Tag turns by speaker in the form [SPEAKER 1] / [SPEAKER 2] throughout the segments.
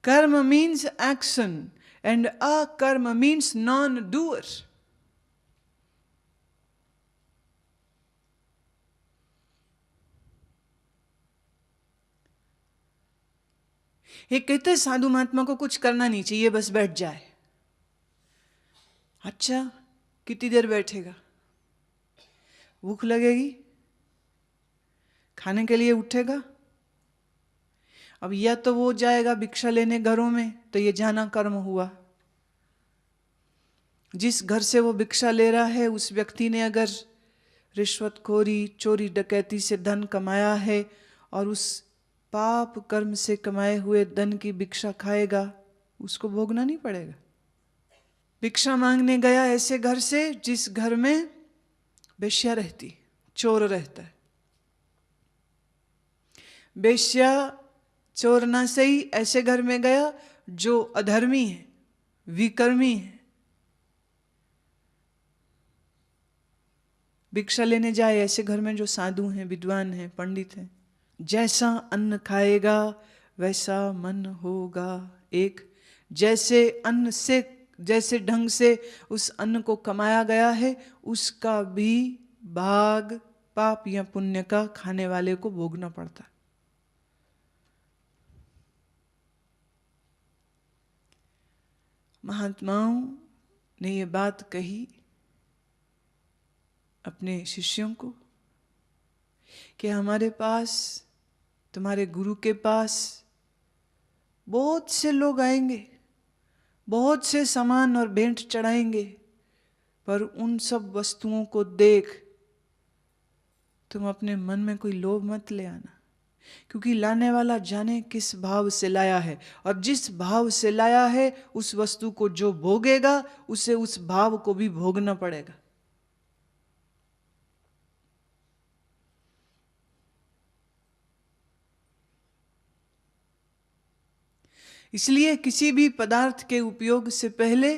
[SPEAKER 1] Karma means action and akarma means non-doer. ये कहते साधु महात्मा को कुछ करना नहीं चाहिए, बस बैठ जाए। अच्छा, कितनी देर बैठेगा? भूख लगेगी, खाने के लिए उठेगा। अब या तो वो जाएगा भिक्षा लेने घरों में, तो ये जाना कर्म हुआ। जिस घर से वो भिक्षा ले रहा है उस व्यक्ति ने अगर रिश्वतखोरी, चोरी डकैती से धन कमाया है और उस पाप कर्म से कमाए हुए धन की भिक्षा खाएगा, उसको भोगना नहीं पड़ेगा। भिक्षा मांगने गया ऐसे घर से जिस घर में बेश्या रहती, चोर रहता है। बेश्या चोर ना सही, ऐसे घर में गया जो अधर्मी है, विकर्मी है। भिक्षा लेने जाए ऐसे घर में जो साधु हैं, विद्वान हैं, पंडित हैं। जैसा अन्न खाएगा वैसा मन होगा। एक जैसे अन्न से, जैसे ढंग से उस अन्न को कमाया गया है, उसका भी भाग पाप या पुण्य का खाने वाले को भोगना पड़ता है। महात्माओं ने ये बात कही अपने शिष्यों को कि हमारे पास, तुम्हारे गुरु के पास बहुत से लोग आएंगे, बहुत से सामान और भेंट चढ़ाएंगे, पर उन सब वस्तुओं को देख तुम अपने मन में कोई लोभ मत ले आना, क्योंकि लाने वाला जाने किस भाव से लाया है, और जिस भाव से लाया है उस वस्तु को जो भोगेगा उसे उस भाव को भी भोगना पड़ेगा। इसलिए किसी भी पदार्थ के उपयोग से पहले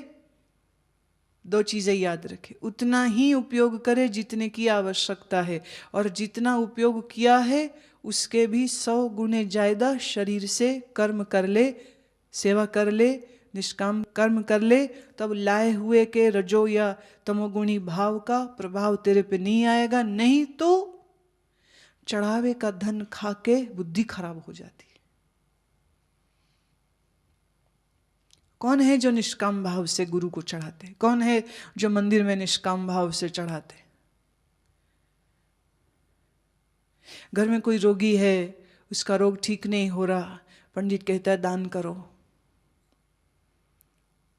[SPEAKER 1] दो चीजें याद रखें। उतना ही उपयोग करे जितने की आवश्यकता है, और जितना उपयोग किया है उसके भी 100 गुने ज्यादा शरीर से कर्म कर ले, सेवा कर ले, निष्काम कर्म कर ले, तब लाए हुए के रजो या तमोगुणी भाव का प्रभाव तेरे पे नहीं आएगा। नहीं तो चढ़ावे का धन खा के बुद्धि खराब हो जाती। कौन है जो निष्काम भाव से गुरु को चढ़ाते? कौन है जो मंदिर में निष्काम भाव से चढ़ाते? घर में कोई रोगी है, उसका रोग ठीक नहीं हो रहा, पंडित कहता है दान करो।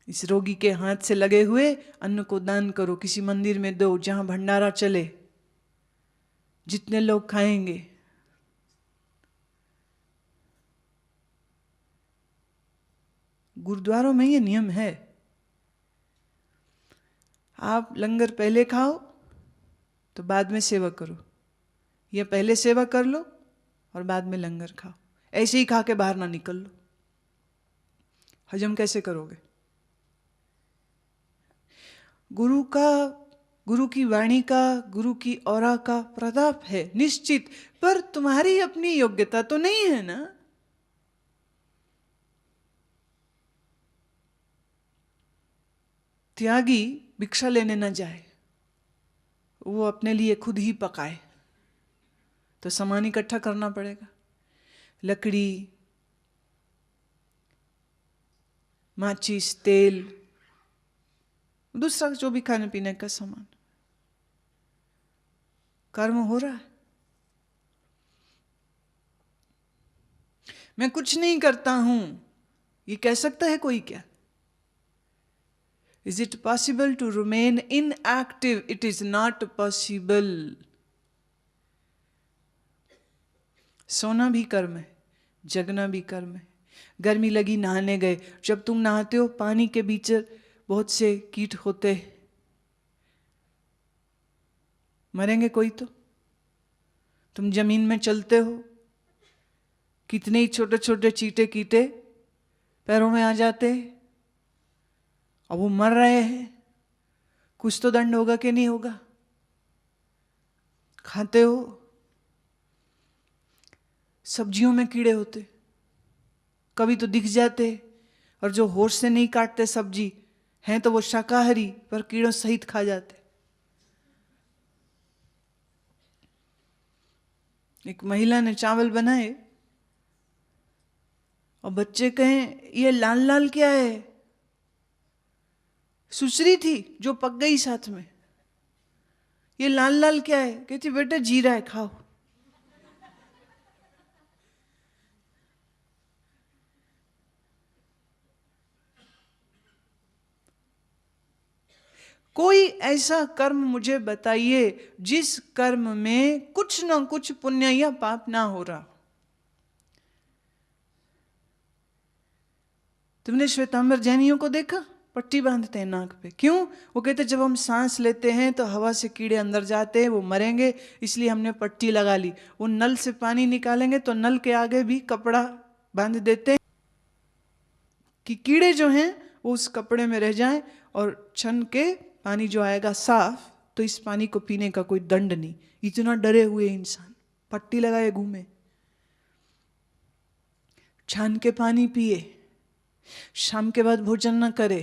[SPEAKER 1] इस रोगी के हाथ से लगे हुए अन्न को दान करो, किसी मंदिर में दो जहां भंडारा चले, जितने लोग खाएंगे। गुरुद्वारों में ये नियम है, आप लंगर पहले खाओ तो बाद में सेवा करो, या पहले सेवा कर लो और बाद में लंगर खाओ। ऐसे ही खा के बाहर ना निकल लो, हजम कैसे करोगे? गुरु का, गुरु की वाणी का, गुरु की औरा का प्रताप है निश्चित, पर तुम्हारी अपनी योग्यता तो नहीं है ना। त्यागी भिक्षा लेने न जाए, वो अपने लिए खुद ही पकाए, तो सामान इकट्ठा करना पड़ेगा। लकड़ी, माचिस, तेल, दूसरा जो भी खाने पीने का सामान। कर्म हो रहा है। मैं कुछ नहीं करता हूं, ये कह सकता है कोई क्या? Is it possible to remain inactive? It is not possible. सोना भी कर्म है, जगना भी कर्म है। गर्मी लगी, नहाने गए, जब तुम नहाते हो पानी के बीच बहुत से कीट होते, मरेंगे कोई तो? तुम जमीन में चलते हो, कितने ही छोटे छोटे चींटे कीटे पैरों में आ जाते, अब वो मर रहे हैं, कुछ तो दंड होगा कि नहीं होगा? खाते हो, सब्जियों में कीड़े होते, कभी तो दिख जाते, और जो होश से नहीं काटते सब्जी हैं तो वो शाकाहारी पर कीड़ों सहित खा जाते। एक महिला ने चावल बनाए और बच्चे कहें ये लाल लाल क्या है? सुसरी थी जो पक गई साथ में। ये लाल लाल क्या है? कहती बेटा जीरा है, खाओ। कोई ऐसा कर्म मुझे बताइए जिस कर्म में कुछ ना कुछ पुण्य या पाप ना हो रहा। तुमने श्वेतांबर जैनियों को देखा? पट्टी बांधते हैं नाक पे। क्यों? वो कहते जब हम सांस लेते हैं तो हवा से कीड़े अंदर जाते हैं, वो मरेंगे, इसलिए हमने पट्टी लगा ली। वो नल से पानी निकालेंगे तो नल के आगे भी कपड़ा बांध देते हैं कि कीड़े जो हैं वो उस कपड़े में रह जाएं, और छन के पानी जो आएगा साफ, तो इस पानी को पीने का कोई दंड नहीं। इतना डरे हुए इंसान पट्टी लगाए घूमे, छान के पानी पिए, शाम के बाद भोजन न करे,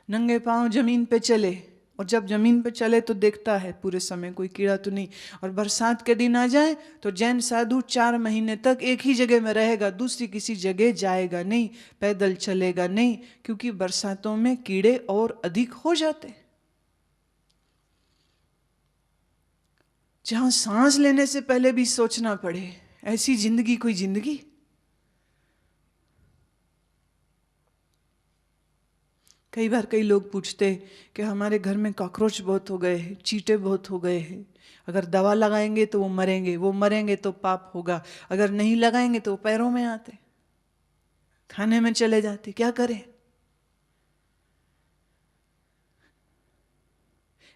[SPEAKER 1] नंगे पांव जमीन पे चले, और जब जमीन पे चले तो देखता है पूरे समय कोई कीड़ा तो नहीं। और बरसात के दिन आ जाए तो जैन साधु 4 महीने तक एक ही जगह में रहेगा, दूसरी किसी जगह जाएगा नहीं, पैदल चलेगा नहीं, क्योंकि बरसातों में कीड़े और अधिक हो जाते। जहां सांस लेने से पहले भी सोचना पड़े, ऐसी जिंदगी कोई जिंदगी? कई बार कई लोग पूछते कि हमारे घर में कॉकरोच बहुत हो गए हैं, चींटे बहुत हो गए हैं, अगर दवा लगाएंगे तो वो मरेंगे, वो मरेंगे तो पाप होगा, अगर नहीं लगाएंगे तो वो पैरों में आते, खाने में चले जाते, क्या करें?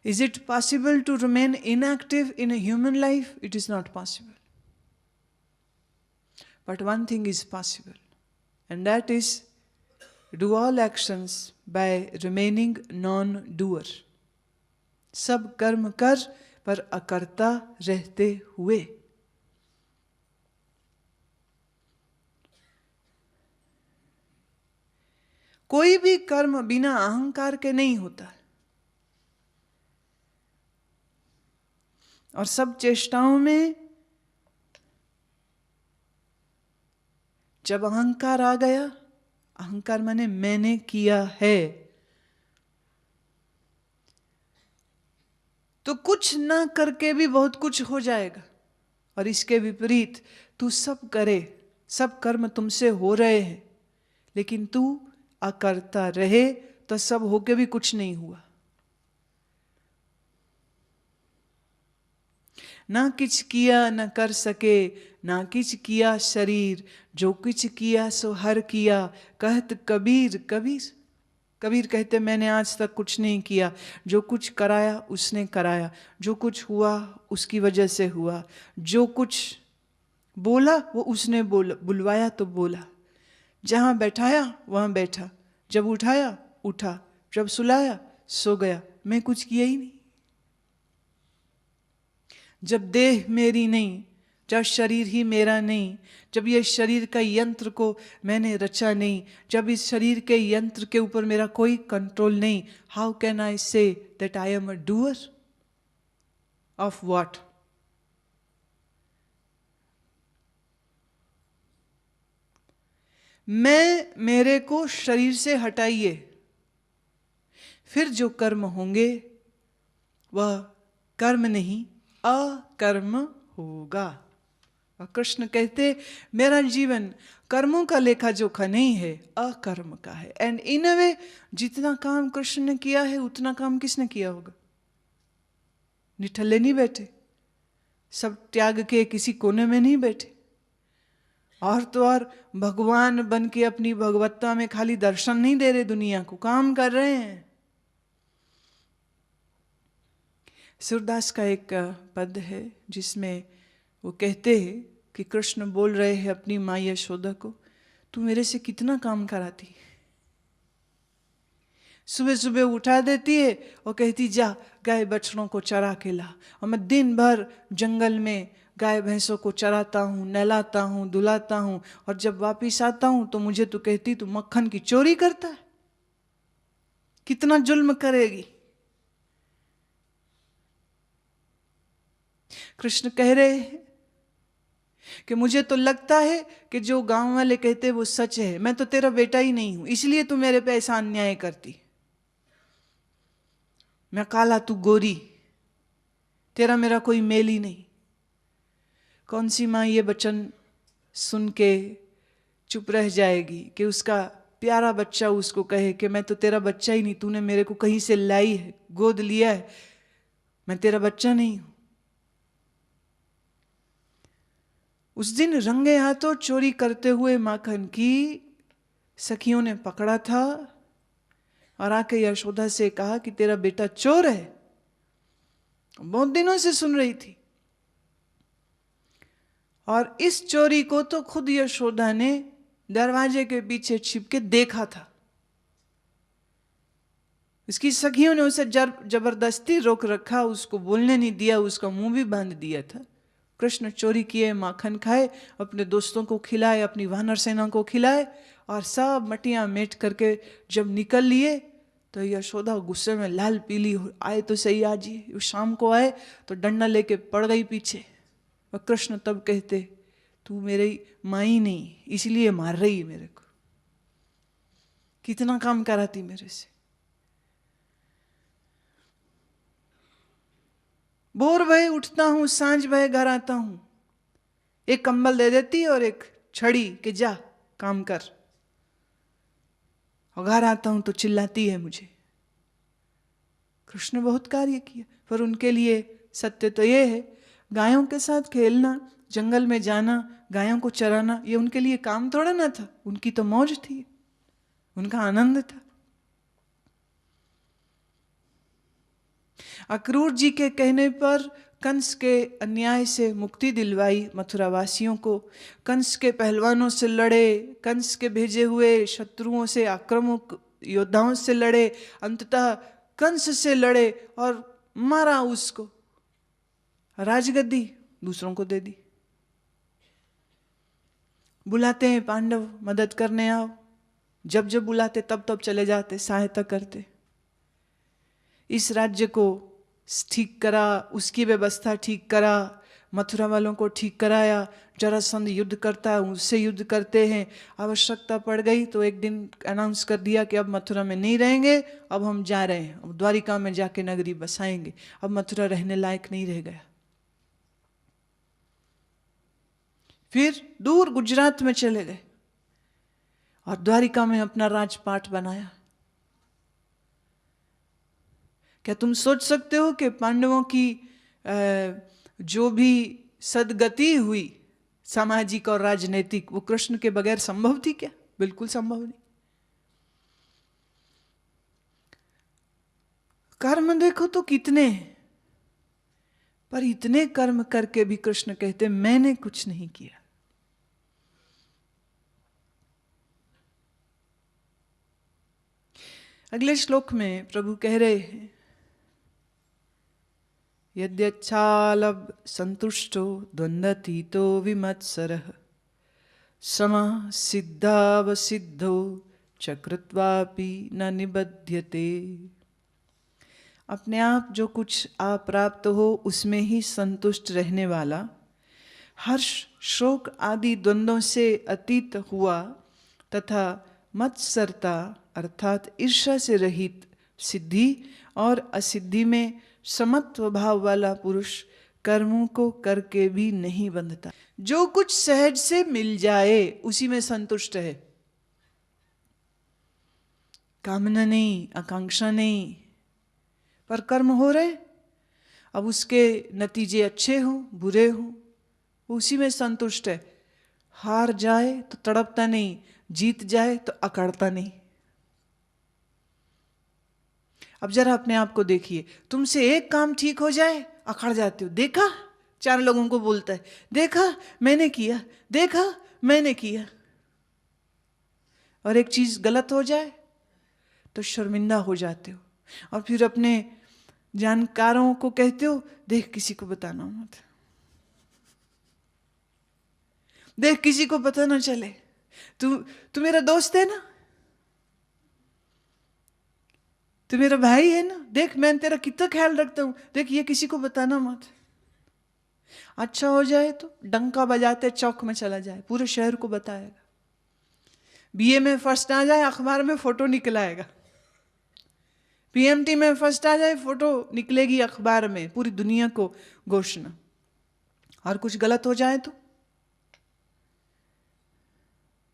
[SPEAKER 1] Is it possible to remain inactive in a human life? It is not possible. But one thing is possible, and that is do all actions by remaining non-doer. सब कर्म कर पर अकर्ता रहते हुए। कोई भी कर्म बिना अहंकार के नहीं होता, और सब चेष्टाओं में जब अहंकार आ गया, अहंकार माने मैंने किया है, तो कुछ ना करके भी बहुत कुछ हो जाएगा। और इसके विपरीत तू सब करे, सब कर्म तुमसे हो रहे हैं, लेकिन तू अकर्ता रहे तो सब होके भी कुछ नहीं हुआ। ना किछ किया न कर सके, ना किछ किया शरीर, जो कुछ किया सो हर किया, कहत कबीर। कबीर कबीर कहते मैंने आज तक कुछ नहीं किया, जो कुछ कराया उसने कराया, जो कुछ हुआ उसकी वजह से हुआ, जो कुछ बोला वो उसने बोला, बुलवाया तो बोला, जहाँ बैठाया वहाँ बैठा, जब उठाया उठा, जब सुलाया सो गया, मैं कुछ किया ही नहीं। जब देह मेरी नहीं, जब शरीर ही मेरा नहीं, जब ये शरीर का यंत्र को मैंने रचा नहीं, जब इस शरीर के यंत्र के ऊपर मेरा कोई कंट्रोल नहीं, how can I say that I am a doer of what? मैं मेरे को शरीर से हटाइए, फिर जो कर्म होंगे वह कर्म नहीं अकर्म होगा। और कृष्ण कहते मेरा जीवन कर्मों का लेखा जोखा नहीं है, अकर्म का है। एंड इन अ वे जितना काम कृष्ण ने किया है उतना काम किसने किया होगा? निठल्ले नहीं बैठे, सब त्याग के किसी कोने में नहीं बैठे, और तो और भगवान बन के अपनी भगवत्ता में खाली दर्शन नहीं दे रहे दुनिया को, काम कर रहे हैं। सूरदास का एक पद है जिसमें वो कहते हैं कि कृष्ण बोल रहे हैं अपनी माँ यशोदा को, तू मेरे से कितना काम कराती। सुबह सुबह उठा देती है और कहती जा गाय बछड़ों को चरा के ला। और मैं दिन भर जंगल में गाय भैंसों को चराता हूँ, नहलाता हूँ, धुलाता हूँ, और जब वापिस आता हूँ तो मुझे तो कहती तू मक्खन की चोरी करता है। कितना जुल्म करेगी। कृष्ण कह रहे हैं कि मुझे तो लगता है कि जो गांव वाले कहते वो सच है। मैं तो तेरा बेटा ही नहीं हूं, इसलिए तू मेरे पे ऐसा अन्याय करती। मैं काला तू गोरी, तेरा मेरा कोई मेल ही नहीं। कौन सी माँ ये वचन सुन के चुप रह जाएगी कि उसका प्यारा बच्चा उसको कहे कि मैं तो तेरा बच्चा ही नहीं, तूने मेरे को कहीं से लाई है, गोद लिया है, मैं तेरा बच्चा नहीं हूं। उस दिन रंगे हाथों चोरी करते हुए माखन की सखियों ने पकड़ा था और आके यशोदा से कहा कि तेरा बेटा चोर है। बहुत दिनों से सुन रही थी, और इस चोरी को तो खुद यशोदा ने दरवाजे के पीछे छिप के देखा था। इसकी सखियों ने उसे जबरदस्ती रोक रखा, उसको बोलने नहीं दिया, उसका मुंह भी बांध दिया था। कृष्ण चोरी किए, माखन खाए, अपने दोस्तों को खिलाए, अपनी वानर सेना को खिलाए, और सब मटियां मेट करके जब निकल लिए तो यशोदा गुस्से में लाल पीली आए तो सही आज ही, शाम को आए तो डंडा लेके पड़ गई पीछे। और कृष्ण तब कहते तू मेरी माँ ही नहीं, इसलिए मार रही है मेरे को, कितना काम कराती मेरे से। भोर भय उठता हूं, सांझ भय घर आता हूं, एक कंबल दे देती और एक छड़ी कि जा काम कर, और घर आता हूं तो चिल्लाती है मुझे। कृष्ण बहुत कार्य किया, पर उनके लिए सत्य तो ये है, गायों के साथ खेलना, जंगल में जाना, गायों को चराना, ये उनके लिए काम थोड़ा ना था, उनकी तो मौज थी, उनका आनंद था। अक्रूर जी के कहने पर कंस के अन्याय से मुक्ति दिलवाई मथुरा वासियों को। कंस के पहलवानों से लड़े, कंस के भेजे हुए शत्रुओं से, आक्रामक योद्धाओं से लड़े, अंततः कंस से लड़े और मारा उसको, राजगद्दी दूसरों को दे दी। बुलाते हैं पांडव मदद करने आओ, जब जब बुलाते तब तब चले जाते, सहायता करते। इस राज्य को ठीक करा, उसकी व्यवस्था ठीक करा, मथुरा वालों को ठीक कराया। जरासंध युद्ध करता है, उससे युद्ध करते हैं। आवश्यकता पड़ गई तो एक दिन अनाउंस कर दिया कि अब मथुरा में नहीं रहेंगे, अब हम जा रहे हैं, अब द्वारिका में जाके नगरी बसाएंगे। अब मथुरा रहने लायक नहीं रह गया। फिर दूर गुजरात में चले गए और द्वारिका में अपना राजपाट बनाया। क्या तुम सोच सकते हो कि पांडवों की जो भी सदगति हुई सामाजिक और राजनीतिक, वो कृष्ण के बगैर संभव थी क्या? बिल्कुल संभव नहीं। कर्म देखो तो कितने हैं, पर इतने कर्म करके भी कृष्ण कहते मैंने कुछ नहीं किया। अगले श्लोक में प्रभु कह रहे हैं, यद्यच्छालब संतुष्टो द्वंद्वतीतो विमत्सरः समः सिद्धावसिद्धो चकृत्वापि न निबध्यते। अपने आप जो कुछ अप्राप्त हो उसमें ही संतुष्ट रहने वाला, हर्ष शोक आदि द्वंद्वों से अतीत हुआ तथा मत्सरता अर्थात ईर्ष्या से रहित, सिद्धि और असिद्धि में समत्व भाव वाला पुरुष कर्मों को करके भी नहीं बंधता। जो कुछ सहज से मिल जाए उसी में संतुष्ट है, कामना नहीं, आकांक्षा नहीं, पर कर्म हो रहे, अब उसके नतीजे अच्छे हो बुरे हो, उसी में संतुष्ट है। हार जाए तो तड़पता नहीं, जीत जाए तो अकड़ता नहीं। अब जरा अपने आप को देखिए, तुमसे एक काम ठीक हो जाए अकड़ जाते हो। देखा, 4 लोगों को बोलता है, देखा मैंने किया, देखा मैंने किया। और एक चीज गलत हो जाए तो शर्मिंदा हो जाते हो और फिर अपने जानकारों को कहते हो, देख किसी को बताना मत, देख किसी को पता ना चले, तू मेरा दोस्त है ना, तू मेरा भाई है ना, देख मैं तेरा कितना ख्याल रखता हूं, देख ये किसी को बताना मत। अच्छा हो जाए तो डंका बजाते चौक में चला जाए, पूरे शहर को बताएगा। बीए में फर्स्ट आ जाए, अखबार में फोटो निकलाएगा। पीएमटी में फर्स्ट आ जाए, फोटो निकलेगी अखबार में, पूरी दुनिया को घोषणा। और कुछ गलत हो जाए तो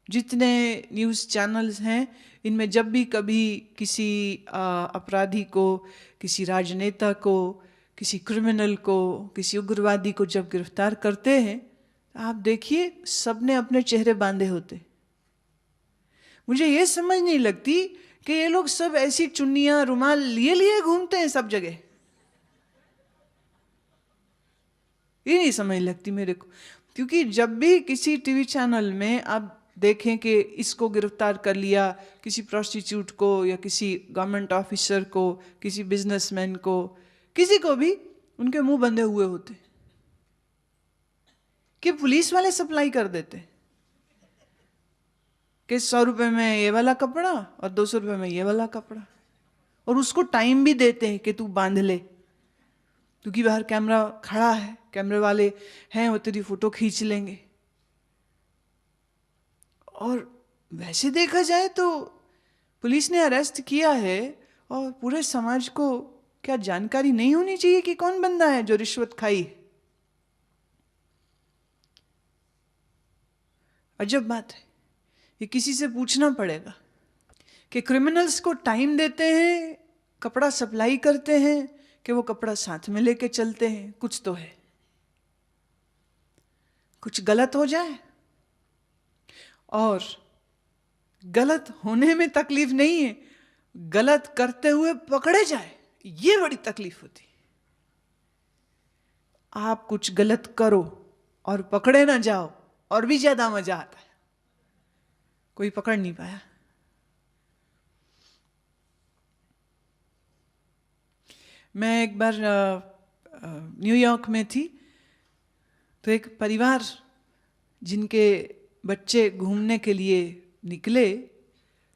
[SPEAKER 1] जितने न्यूज़ चैनल्स हैं, इनमें जब भी कभी किसी अपराधी को, किसी राजनेता को, किसी क्रिमिनल को, किसी उग्रवादी को जब गिरफ्तार करते हैं, आप देखिए सबने अपने चेहरे बांधे होते। मुझे ये समझ नहीं लगती कि ये लोग सब ऐसी चुन्नियां रुमाल लिए लिए घूमते हैं सब जगह। ये नहीं समझ लगती मेरे को, क्योंकि जब भी किसी टीवी चैनल में आप देखें कि इसको गिरफ्तार कर लिया, किसी प्रोस्टिट्यूट को या किसी गवर्नमेंट ऑफिसर को, किसी बिजनेसमैन को, किसी को भी, उनके मुंह बंधे हुए होते कि पुलिस वाले सप्लाई कर देते कि 100 रुपये में ये वाला कपड़ा और 200 रुपये में ये वाला कपड़ा, और उसको टाइम भी देते हैं कि तू बांध ले, क्योंकि बाहर कैमरा खड़ा है, कैमरे वाले हैं, वो तेरी फोटो खींच लेंगे। और वैसे देखा जाए तो पुलिस ने अरेस्ट किया है और पूरे समाज को क्या जानकारी नहीं होनी चाहिए कि कौन बंदा है जो रिश्वत खाई? अजब बात है, ये किसी से पूछना पड़ेगा कि क्रिमिनल्स को टाइम देते हैं, कपड़ा सप्लाई करते हैं कि वो कपड़ा साथ में लेके चलते हैं। कुछ तो है, कुछ गलत हो जाए और गलत होने में तकलीफ नहीं है, गलत करते हुए पकड़े जाए, ये बड़ी तकलीफ होती। आप कुछ गलत करो और पकड़े ना जाओ, और भी ज्यादा मजा आता है। कोई पकड़ नहीं पाया। मैं एक बार न्यूयॉर्क में थी, तो एक परिवार जिनके बच्चे घूमने के लिए निकले,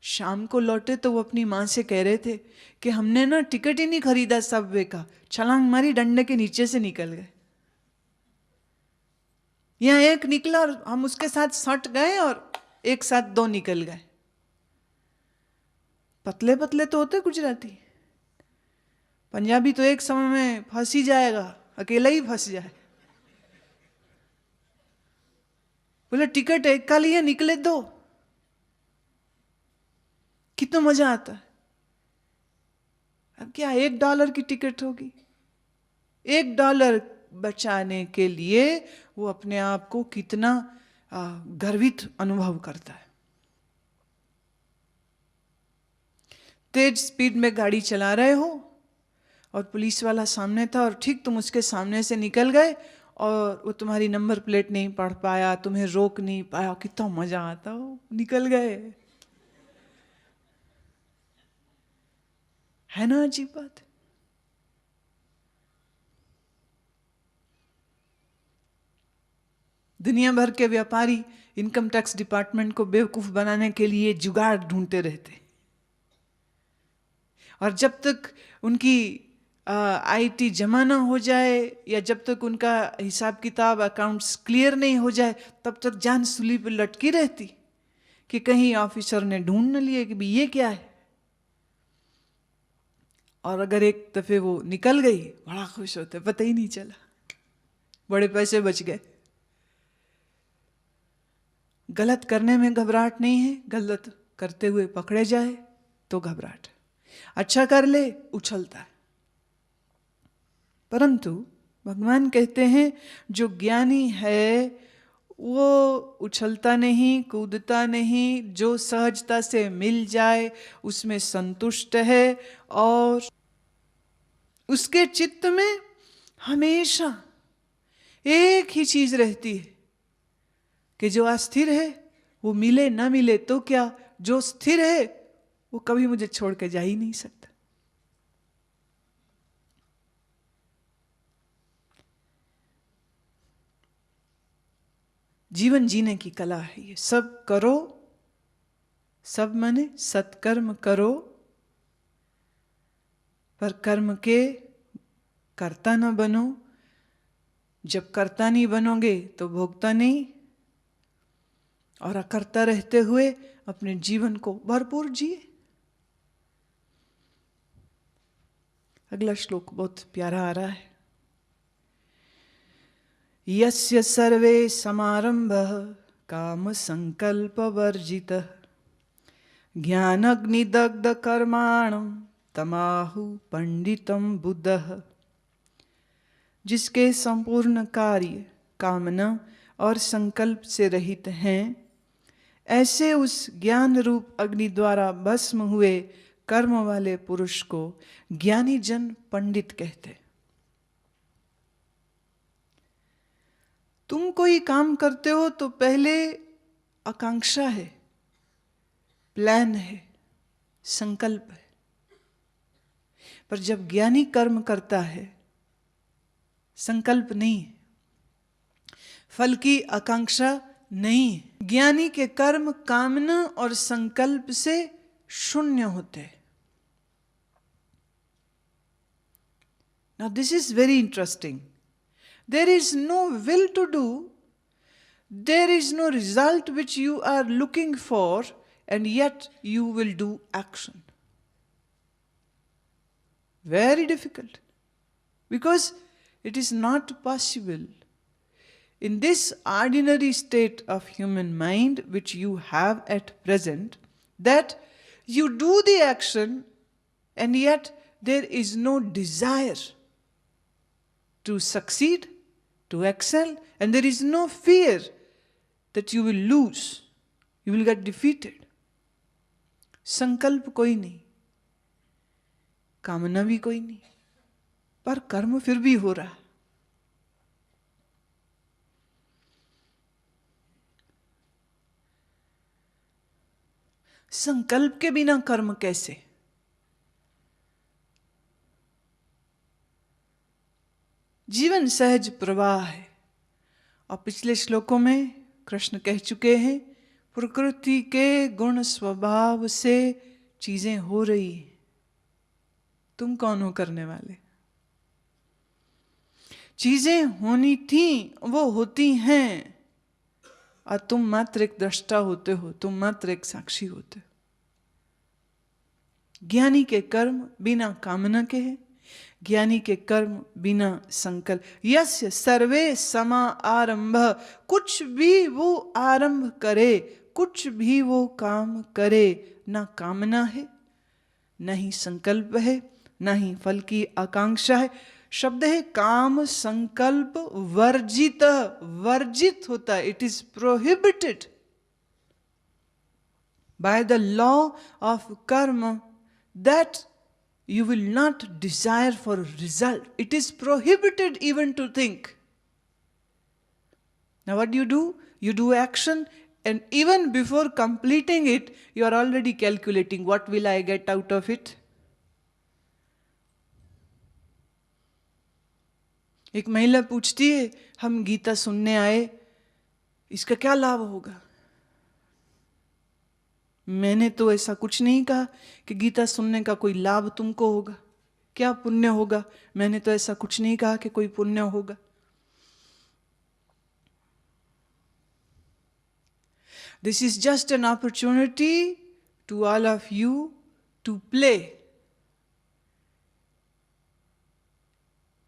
[SPEAKER 1] शाम को लौटे तो वो अपनी माँ से कह रहे थे कि हमने ना टिकट ही नहीं खरीदा सबवे का, छलांग मारी, डंडे के नीचे से निकल गए। यहाँ एक निकला और हम उसके साथ सट गए और एक साथ 2 निकल गए। पतले पतले तो होते गुजराती, पंजाबी तो एक समय में फंस ही जाएगा, अकेला ही फंस जाए। बोले टिकट एक का लिए, निकले 2। कितना मजा आता है। अब क्या $1 की टिकट होगी? $1 बचाने के लिए वो अपने आप को कितना गर्वित अनुभव करता है। तेज स्पीड में गाड़ी चला रहे हो और पुलिस वाला सामने था और ठीक तुम उसके सामने से निकल गए और वो तुम्हारी नंबर प्लेट नहीं पढ़ पाया, तुम्हें रोक नहीं पाया, कितना मजा आता हो, निकल गए। है ना अजीब बात? दुनिया भर के व्यापारी इनकम टैक्स डिपार्टमेंट को बेवकूफ बनाने के लिए जुगाड़ ढूंढते रहते, और जब तक उनकी आईटी जमा ना हो जाए या जब तक उनका हिसाब किताब अकाउंट्स क्लियर नहीं हो जाए, तब तक जान सूली पर लटकी रहती कि कहीं ऑफिसर ने ढूंढ न लिए कि भी ये क्या है। और अगर एक दफे वो निकल गई, बड़ा खुश होते, पता ही नहीं चला, बड़े पैसे बच गए। गलत करने में घबराहट नहीं है, गलत करते हुए पकड़े जाए तो घबराहट। अच्छा कर ले, उछलता है। परंतु भगवान कहते हैं जो ज्ञानी है वो उछलता नहीं, कूदता नहीं, जो सहजता से मिल जाए उसमें संतुष्ट है, और उसके चित्त में हमेशा एक ही चीज रहती है कि जो अस्थिर है वो मिले ना मिले तो क्या, जो स्थिर है वो कभी मुझे छोड़ के जा ही नहीं सकता। जीवन जीने की कला है ये। सब करो, सब माने सत्कर्म करो, पर कर्म के कर्ता न बनो। जब कर्ता नहीं बनोगे तो भोगता नहीं, और अकर्ता रहते हुए अपने जीवन को भरपूर जिए। अगला श्लोक बहुत प्यारा आ रहा है। यस्य सर्वे समारंभः काम संकल्प वर्जितः ज्ञानाग्निदग्ध कर्माणं तमाहु पंडितम बुद्धः। जिसके संपूर्ण कार्य कामना और संकल्प से रहित हैं, ऐसे उस ज्ञान रूप अग्नि द्वारा भस्म हुए कर्म वाले पुरुष को ज्ञानी जन पंडित कहते। तुम कोई काम करते हो तो पहले आकांक्षा है, प्लान है, संकल्प है, पर जब ज्ञानी कर्म करता है संकल्प नहीं है, फल की आकांक्षा नहीं है। ज्ञानी के कर्म कामना और संकल्प से शून्य होते हैं। Now this is very interesting. There is no will to do, there is no result which you are looking for, and yet you will do action. Very difficult, because it is not possible in this ordinary state of human mind which you have at present, that you do the action and yet there is no desire to succeed, to excel, and there is no fear that you will lose, you will get defeated. संकल्प कोई नहीं, कामना भी कोई नहीं, पर कर्म फिर भी हो रहा। संकल्प के बिना कर्म कैसे? जीवन सहज प्रवाह है। और पिछले श्लोकों में कृष्ण कह चुके हैं, प्रकृति के गुण स्वभाव से चीजें हो रही हैं, तुम कौन हो करने वाले? चीजें होनी थी, वो होती हैं, और तुम मात्र एक दृष्टा होते हो, तुम मात्र एक साक्षी होते हो। ज्ञानी के कर्म बिना कामना के हैं, ज्ञानी के कर्म बिना संकल्प। यस्य सर्वे समा आरंभ, कुछ भी वो आरंभ करे, कुछ भी वो काम करे, ना कामना है, ना ही संकल्प है, ना ही फल की आकांक्षा है। शब्द है काम संकल्प वर्जित, वर्जित होता है, it is prohibited by the law of कर्म, that you will not desire for a result. It is prohibited even to think. Now what do? You do action, and even before completing it, you are already calculating, what will I get out of it? एक महिला पूछती है, हम गीता सुनने आए, इसका क्या लाभ होगा? मैंने तो ऐसा कुछ नहीं कहा कि गीता सुनने का कोई लाभ तुमको होगा, क्या पुण्य होगा। मैंने तो ऐसा कुछ नहीं कहा कि कोई पुण्य होगा। This is just an opportunity to all of you to play.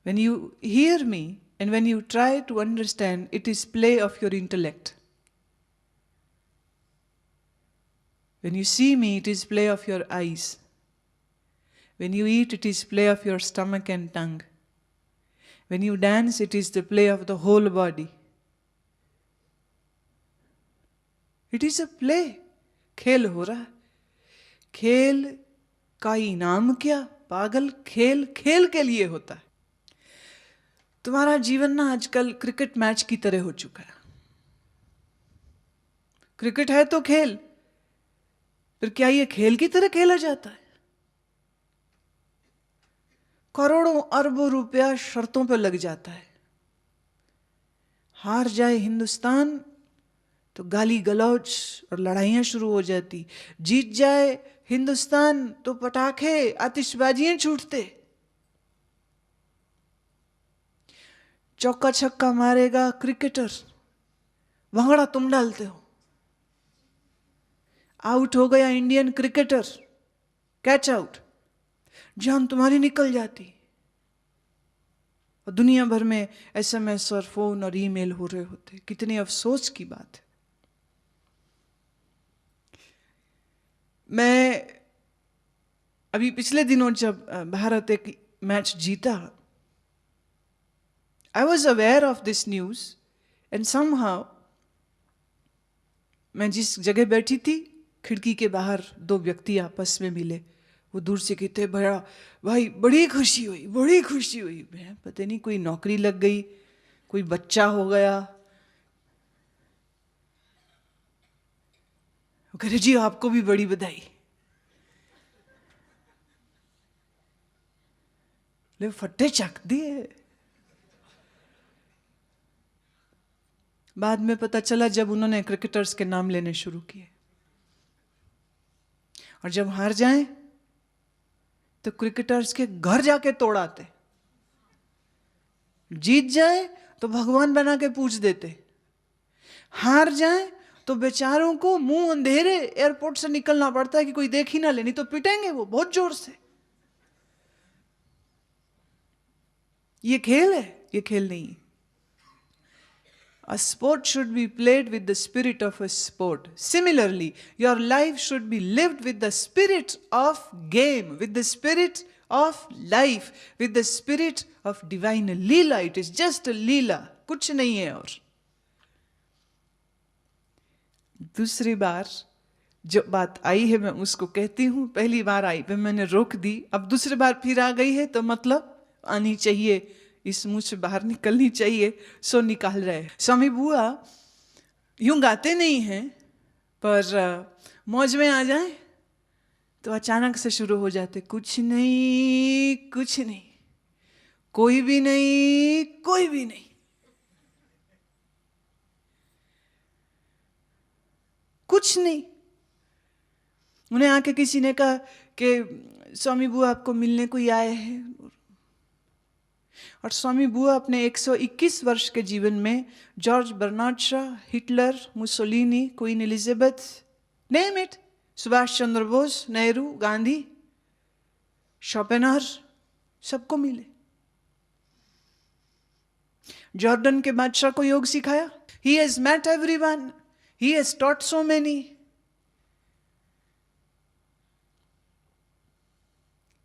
[SPEAKER 1] When you hear me and when you try to understand, it is play of your intellect. When you see me, it is play of your eyes. When you eat, it is play of your stomach and tongue. When you dance, it is the play of the whole body. It is a play. खेल हो रहा है। खेल का इनाम क्या? पागल, खेल खेल के लिए होता है। तुम्हारा जीवन ना आजकल क्रिकेट मैच की तरह हो चुका है। क्रिकेट है तो खेल, फिर क्या ये खेल की तरह खेला जाता है? करोड़ों अरबों रुपया शर्तों पर लग जाता है। हार जाए हिंदुस्तान तो गाली गलौज और लड़ाइयां शुरू हो जाती, जीत जाए हिंदुस्तान तो पटाखे आतिशबाजियां छूटते। चौका छक्का मारेगा क्रिकेटर, भंगड़ा तुम डालते हो। आउट हो गया इंडियन क्रिकेटर, कैच आउट, जान तुम्हारी निकल जाती। और दुनिया भर में SMS और फोन और ईमेल हो रहे होते। कितने अफसोस की बात है। मैं अभी पिछले दिनों जब भारत एक मैच जीता, I was aware of this news and somehow मैं जिस जगह बैठी थी, खिड़की के बाहर दो व्यक्ति आपस में मिले। वो दूर से कहते, बड़ा भाई बड़ी खुशी हुई, बड़ी खुशी हुई। मैं पता नहीं कोई नौकरी लग गई, कोई बच्चा हो गया। वो कह रहे, जी आपको भी बड़ी बधाई। ले फट्टे चक दिए। बाद में पता चला जब उन्होंने क्रिकेटर्स के नाम लेने शुरू किए, और जब हार जाएं तो क्रिकेटर्स के घर जाके तोड़ाते, जीत जाए तो भगवान बना के पूज देते, हार जाए तो बेचारों को मुंह अंधेरे एयरपोर्ट से निकलना पड़ता है कि कोई देख ही ना ले, नहीं तो पिटेंगे वो बहुत जोर से। ये खेल है, ये खेल नहीं है। A sport should be played with the spirit of a sport. Similarly, your life should be lived with the spirit of game, with the spirit of life, with the spirit of divine leela. It is just a leela, कुछ नहीं है। और दूसरी बार जो बात आई है मैं उसको कहती हूँ। पहली बार आई फिर मैंने रोक दी, अब दूसरी बार फिर आ गई है तो मतलब आनी चाहिए, इस मुंह से बाहर निकलनी चाहिए, सो निकाल रहे। स्वामी बुआ यूं गाते नहीं हैं, पर मौज में आ जाए तो अचानक से शुरू हो जाते, कुछ नहीं कुछ नहीं, कोई भी नहीं कोई भी नहीं। कुछ नहीं। उन्हें आके किसी ने कहा कि स्वामी बुआ आपको मिलने कोई आए हैं, और स्वामी बुआ अपने 121 वर्ष के जीवन में George Bernard Shaw, Hitler, Mussolini, Queen Elizabeth, name it, Subhash Chandra Bose, Nehru, Gandhi, Schopenhauer, सबको मिले। जॉर्डन के बादशाह को योग सिखाया। He has met everyone. He has taught so many.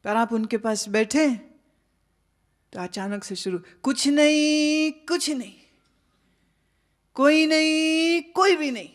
[SPEAKER 1] पर आप उनके पास बैठे तो अचानक से शुरू, कुछ नहीं कुछ नहीं, कोई नहीं कोई भी नहीं।